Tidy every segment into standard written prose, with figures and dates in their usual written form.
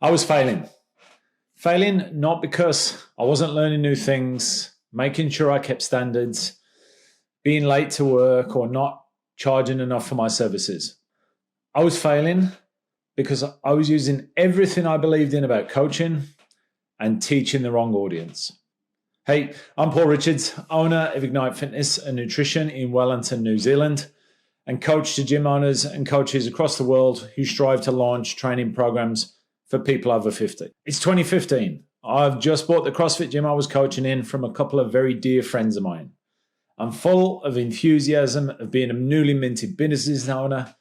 I was failing. Failing not because I wasn't learning new things, making sure I kept standards, being late to work, or not charging enough for my services. I was failing because I was using everything I believed in about coaching and teaching the wrong audience. Hey, I'm Paul Richards, owner of Ignite Fitness and Nutrition in Wellington, New Zealand, and coach to gym owners and coaches across the world who strive to launch training programs for people over 50. It's 2015. I've just bought the CrossFit gym I was coaching in from a couple of very dear friends of mine. I'm full of enthusiasm of being a newly minted business owner,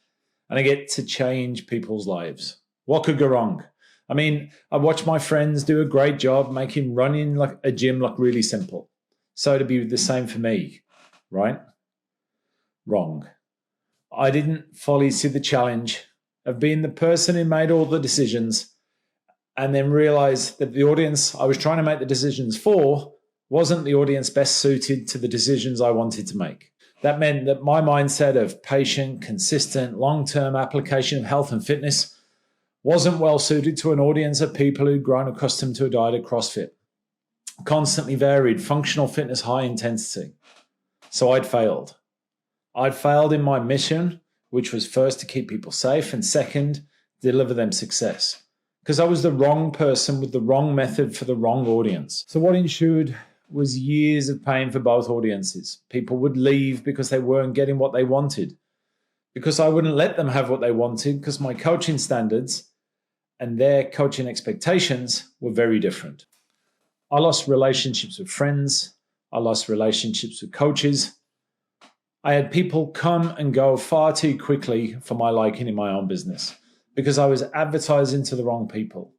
and I get to change people's lives. What could go wrong? I mean, I watch my friends do a great job making running like a gym look really simple. So to be the same for me, right? Wrong. I didn't fully see the challenge of being the person who made all the decisions and then realized that the audience I was trying to make the decisions for wasn't the audience best suited to the decisions I wanted to make. That meant that my mindset of patient, consistent, long-term application of health and fitness wasn't well suited to an audience of people who'd grown accustomed to a diet of CrossFit. Constantly varied, functional fitness, high intensity. So I'd failed. I'd failed in my mission, which was first to keep people safe and second, deliver them success. Because I was the wrong person with the wrong method for the wrong audience. So what ensued was years of pain for both audiences. People would leave because they weren't getting what they wanted. Because I wouldn't let them have what they wanted because my coaching standards and their coaching expectations were very different. I lost relationships with friends. I lost relationships with coaches. I had people come and go far too quickly for my liking in my own business because I was advertising to the wrong people.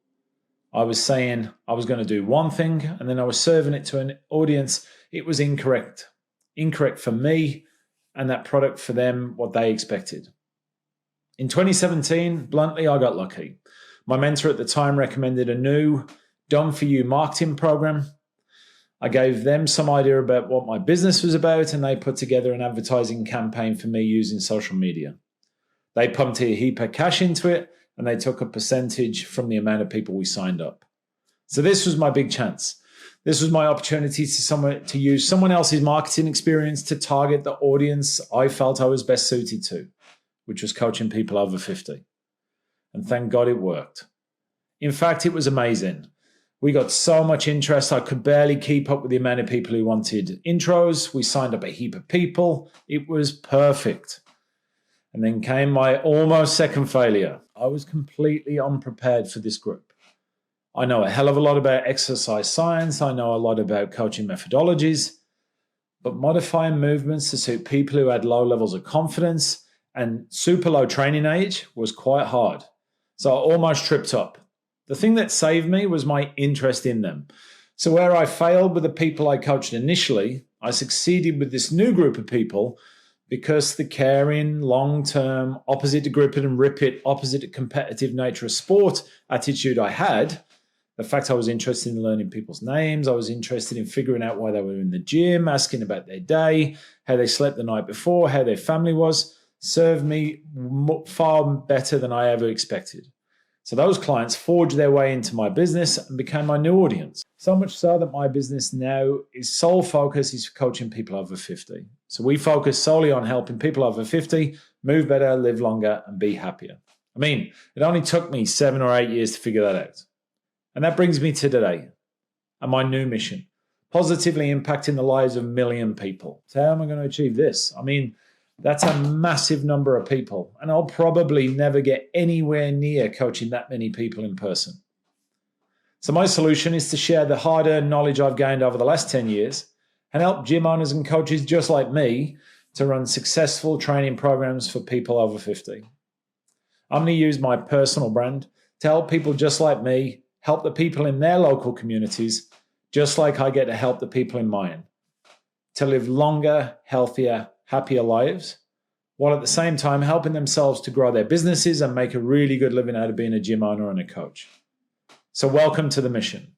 I was saying I was going to do one thing and then I was serving it to an audience. It was incorrect. Incorrect for me and that product for them, what they expected. In 2017, bluntly, I got lucky. My mentor at the time recommended a new done-for-you marketing program. I gave them some idea about what my business was about, and they put together an advertising campaign for me using social media. They pumped a heap of cash into it, and they took a percentage from the amount of people we signed up. So this was my big chance. This was my opportunity to use someone else's marketing experience to target the audience I felt I was best suited to, which was coaching people over 50. And thank God it worked. In fact, it was amazing. We got so much interest, I could barely keep up with the amount of people who wanted intros. We signed up a heap of people. It was perfect. And then came my almost second failure. I was completely unprepared for this group. I know a hell of a lot about exercise science. I know a lot about coaching methodologies, but modifying movements to suit people who had low levels of confidence and super low training age was quite hard. So I almost tripped up. The thing that saved me was my interest in them. So where I failed with the people I coached initially, I succeeded with this new group of people because the caring, long-term, opposite to grip it and rip it, opposite to competitive nature of sport attitude I had, the fact I was interested in learning people's names, I was interested in figuring out why they were in the gym, asking about their day, how they slept the night before, how their family was, served me far better than I ever expected. So those clients forged their way into my business and became my new audience. So much so that my business now is sole focus is coaching people over 50. So we focus solely on helping people over 50 move better, live longer, and be happier. I mean, it only took me 7 or 8 years to figure that out. And that brings me to today and my new mission, positively impacting the lives of 1 million people. So how am I going to achieve this? I mean, that's a massive number of people, and I'll probably never get anywhere near coaching that many people in person. So my solution is to share the hard-earned knowledge I've gained over the last 10 years and help gym owners and coaches just like me to run successful training programs for people over 50. I'm going to use my personal brand to help people just like me help the people in their local communities just like I get to help the people in mine to live longer, healthier, happier lives, while at the same time helping themselves to grow their businesses and make a really good living out of being a gym owner and a coach. So welcome to the mission.